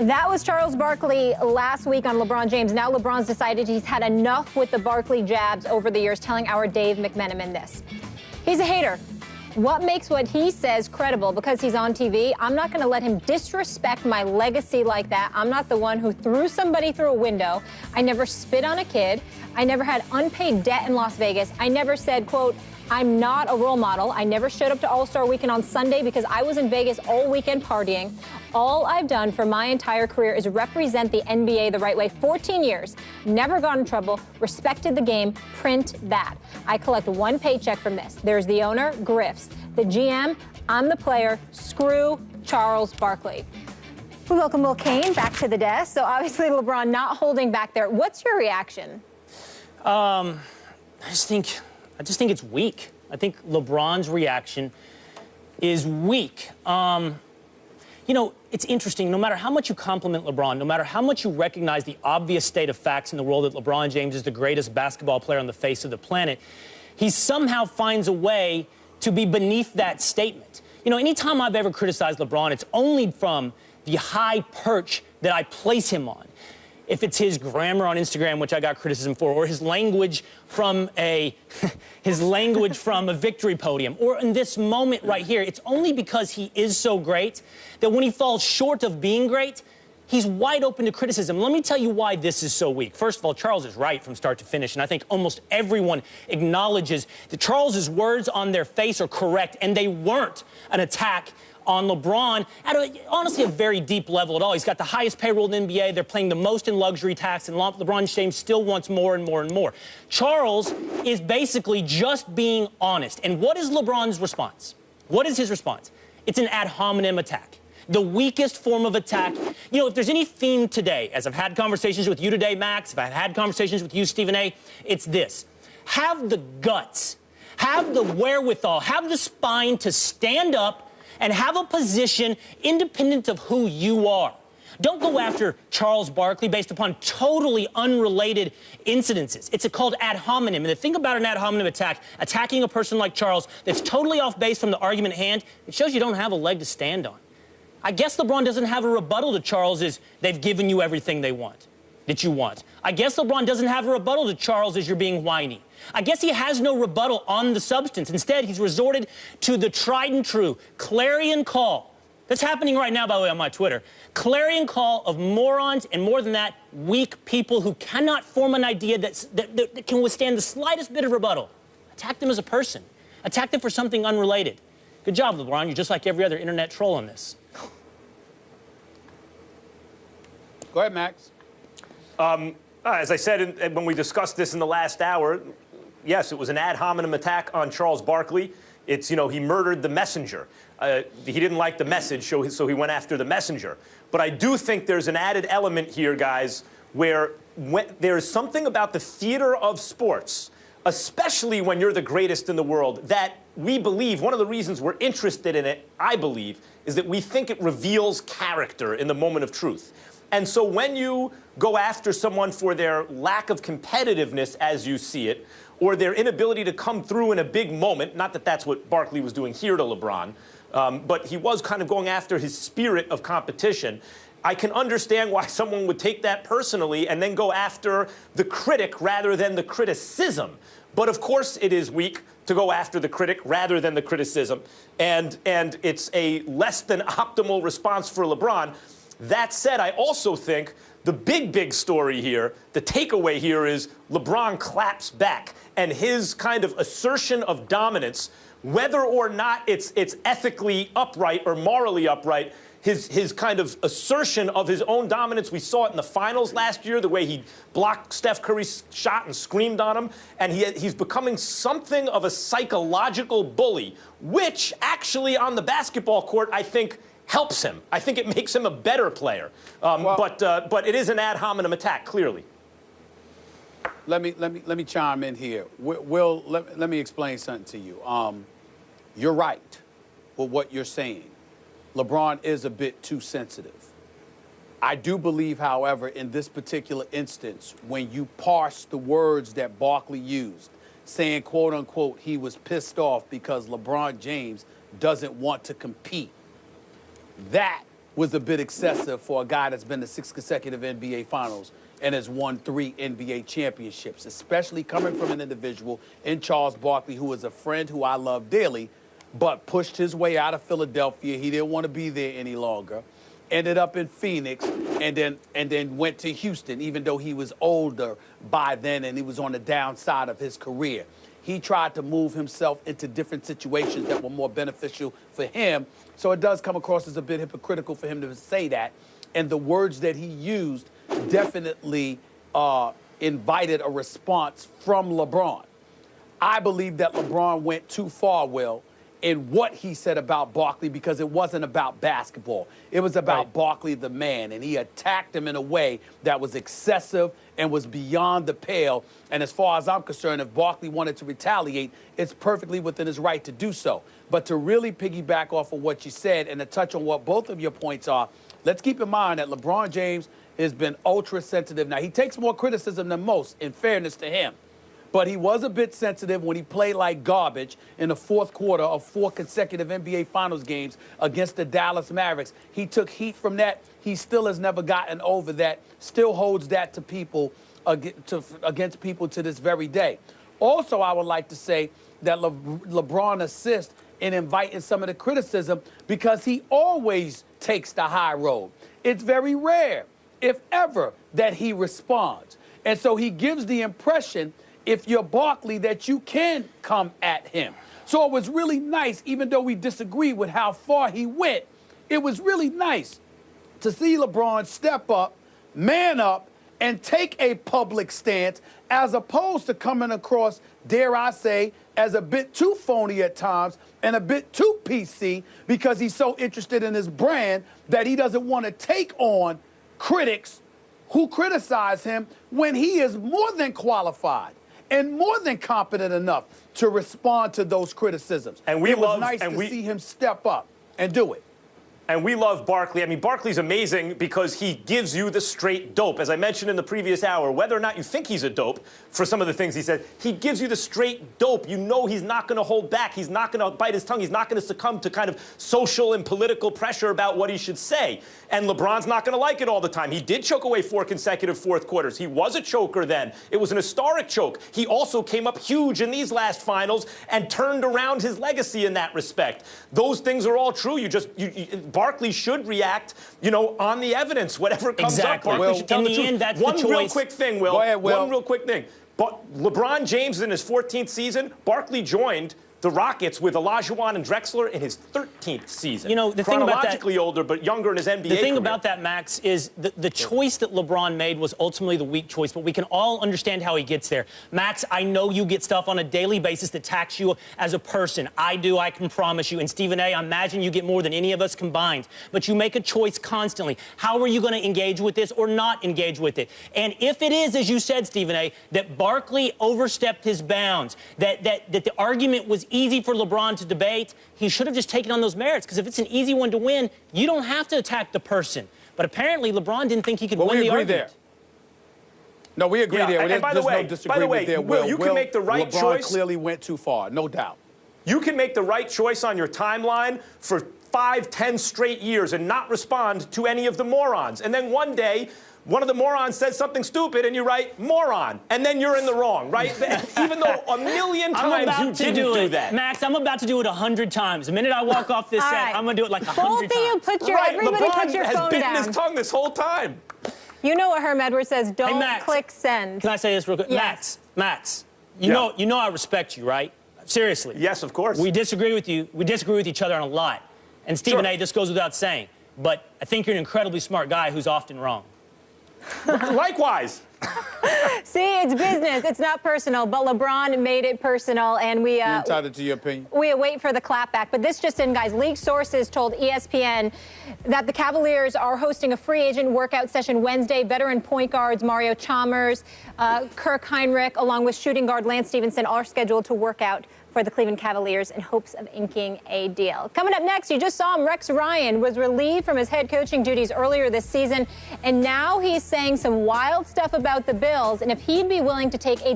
That was Charles Barkley last week on LeBron James. Now LeBron's decided he's had enough with the Barkley jabs over the years, telling our Dave McMenamin this. He's a hater. What makes what he says credible? Because he's on TV, I'm not going to let him disrespect my legacy like that. I'm not the one who threw somebody through a window. I never spit on a kid. I never had unpaid debt in Las Vegas. I never said, quote, I'm not a role model. I never showed up to All-Star Weekend on Sunday because I was in Vegas all weekend partying. All I've done for my entire career is represent the NBA the right way. 14 years, never got in trouble, respected the game, print that. I collect one paycheck from this. There's the owner, grifts. The GM, I'm the player. Screw Charles Barkley. We welcome Will Kane back to the desk. So obviously LeBron not holding back there. What's your reaction? I just think it's weak. I think LeBron's reaction is weak. You know, it's interesting. No matter how much you compliment LeBron, no matter how much you recognize the obvious state of facts in the world that LeBron James is the greatest basketball player on the face of the planet, he somehow finds a way to be beneath that statement. You know, anytime I've ever criticized LeBron, it's only from the high perch that I place him on. If it's his grammar on Instagram, which I got criticism for, or his language from a victory podium, or in this moment right here, it's only because he is so great that when he falls short of being great, he's wide open to criticism. Let me tell you why this is so weak. First of all, Charles is right from start to finish, and I think almost everyone acknowledges that Charles's words on their face are correct, and they weren't an attack on LeBron at honestly a very deep level at all. He's got the highest payroll in the NBA. They're playing the most in luxury tax, and LeBron James still wants more and more and more. Charles is basically just being honest. And what is LeBron's response? What is his response? It's an ad hominem attack. The weakest form of attack. You know, if there's any theme today, as I've had conversations with you today, Max, if I've had conversations with you, Stephen A., it's this. Have the guts, have the wherewithal, have the spine to stand up and have a position independent of who you are. Don't go after Charles Barkley based upon totally unrelated incidences. It's called ad hominem. And the thing about an ad hominem attack, attacking a person like Charles that's totally off base from the argument at hand, it shows you don't have a leg to stand on. I guess LeBron doesn't have a rebuttal to Charles' they've given you everything they want, that you want. I guess LeBron doesn't have a rebuttal to Charles as you're being whiny. I guess he has no rebuttal on the substance. Instead, he's resorted to the tried and true clarion call. That's happening right now, by the way, on my Twitter. Clarion call of morons and, more than that, weak people who cannot form an idea that can withstand the slightest bit of rebuttal. Attack them as a person. Attack them for something unrelated. Good job, LeBron. You're just like every other internet troll on this. Go ahead, Max. As I said when we discussed this in the last hour, yes, it was an ad hominem attack on Charles Barkley. It's, you know, he murdered the messenger. He didn't like the message, so he went after the messenger. But I do think there's an added element here, guys, where there's something about the theater of sports, especially when you're the greatest in the world, that we believe, one of the reasons we're interested in it, I believe, is that we think it reveals character in the moment of truth. And so when you go after someone for their lack of competitiveness, as you see it, or their inability to come through in a big moment, not that that's what Barkley was doing here to LeBron, but he was kind of going after his spirit of competition, I can understand why someone would take that personally and then go after the critic rather than the criticism. But of course it is weak to go after the critic rather than the criticism, and it's a less than optimal response for LeBron. That said, I also think the big story here, the takeaway here is LeBron claps back, and his kind of assertion of dominance, whether or not it's ethically upright or morally upright, his kind of assertion of his own dominance, we saw it in the finals last year, the way he blocked Steph Curry's shot and screamed on him, and he's becoming something of a psychological bully, which actually on the basketball court, I think, helps him. I think it makes him a better player. But it is an ad hominem attack, clearly. Let me chime in here. Will, let me explain something to you. You're right with what you're saying. LeBron is a bit too sensitive. I do believe, however, in this particular instance, when you parse the words that Barkley used, saying, quote unquote, he was pissed off because LeBron James doesn't want to compete. That was a bit excessive for a guy that's been to 6 consecutive NBA Finals and has won 3 NBA championships, especially coming from an individual in Charles Barkley, who is a friend who I love dearly, but pushed his way out of Philadelphia. He didn't want to be there any longer. Ended up in Phoenix, and then went to Houston, even though he was older by then and he was on the downside of his career. He tried to move himself into different situations that were more beneficial for him. So it does come across as a bit hypocritical for him to say that. And the words that he used definitely invited a response from LeBron. I believe that LeBron went too far, Will, in what he said about Barkley, because it wasn't about basketball. It was about Barkley the man, and he attacked him in a way that was excessive and was beyond the pale. And as far as I'm concerned, if Barkley wanted to retaliate, it's perfectly within his right to do so. But to really piggyback off of what you said and to touch on what both of your points are, let's keep in mind that LeBron James has been ultra sensitive. Now, he takes more criticism than most, in fairness to him. But he was a bit sensitive when he played like garbage in the fourth quarter of 4 consecutive NBA Finals games against the Dallas Mavericks. He took heat from that. He still has never gotten over that, still holds that to people, against people to this very day. Also, I would like to say that LeBron assists in inviting some of the criticism because he always takes the high road. It's very rare, if ever, that he responds. And so he gives the impression, if you're Barkley, that you can come at him. So it was really nice, even though we disagree with how far he went, it was really nice to see LeBron step up, man up, and take a public stance, as opposed to coming across, dare I say, as a bit too phony at times and a bit too PC, because he's so interested in his brand that he doesn't want to take on critics who criticize him when he is more than qualified and more than competent enough to respond to those criticisms. And it was nice to see him step up and do it. And we love Barkley. I mean, Barkley's amazing because he gives you the straight dope. As I mentioned in the previous hour, whether or not you think he's a dope for some of the things he said, he gives you the straight dope. You know he's not going to hold back. He's not going to bite his tongue. He's not going to succumb to kind of social and political pressure about what he should say. And LeBron's not going to like it all the time. He did choke away 4 consecutive fourth quarters. He was a choker then. It was an historic choke. He also came up huge in these last finals and turned around his legacy in that respect. Those things are all true. Barkley should react, on the evidence, whatever comes up. Barkley should tell the truth. That's the choice. One real quick thing, Will. Go ahead, Will. One real quick thing. But LeBron James in his 14th season, Barkley joined the Rockets with Olajuwon and Drexler in his 13th season. The thing about that, chronologically older, but younger in his NBA The thing career. about that, Max, is the choice that LeBron made was ultimately the weak choice, but we can all understand how he gets there. Max, I know you get stuff on a daily basis that attacks you as a person. I do, I can promise you. And Stephen A., I imagine you get more than any of us combined. But you make a choice constantly. How are you going to engage with this or not engage with it? And if it is, as you said, Stephen A., that Barkley overstepped his bounds, that the argument was easy for LeBron to debate, he should have just taken on those merits, because if it's an easy one to win, you don't have to attack the person. But apparently, LeBron didn't think he could win the argument. There. No, we agree there. And by the way, Will, you can make the right choice. LeBron clearly went too far, no doubt. You can make the right choice on your timeline for 5, 10 straight years and not respond to any of the morons. And then one day, one of the morons says something stupid, and you write, moron, and then you're in the wrong, right? Even though a million times you didn't do that. Max, I'm about to do it 100 times. The minute I walk off this set, I'm going to do it like 100 times. Both of you put your, everybody LeBron put your phone down. has bitten his tongue this whole time. You know what Herm Edwards says, don't Max, click send. Can I say this real quick? Yes. Max, you know I respect you, right? Seriously. Yes, of course. We disagree with you. We disagree with each other on a lot. And Stephen A., this goes without saying. But I think you're an incredibly smart guy who's often wrong. Likewise. See, it's business. It's not personal. But LeBron made it personal, and we You're entitled to your opinion. We wait for the clapback. But this just in, guys. League sources told ESPN that the Cavaliers are hosting a free agent workout session Wednesday. Veteran point guards Mario Chalmers, Kirk Heinrich, along with shooting guard Lance Stevenson, are scheduled to work out for the Cleveland Cavaliers in hopes of inking a deal. Coming up next, you just saw him, Rex Ryan was relieved from his head coaching duties earlier this season, and now he's saying some wild stuff about the Bills and if he'd be willing to take a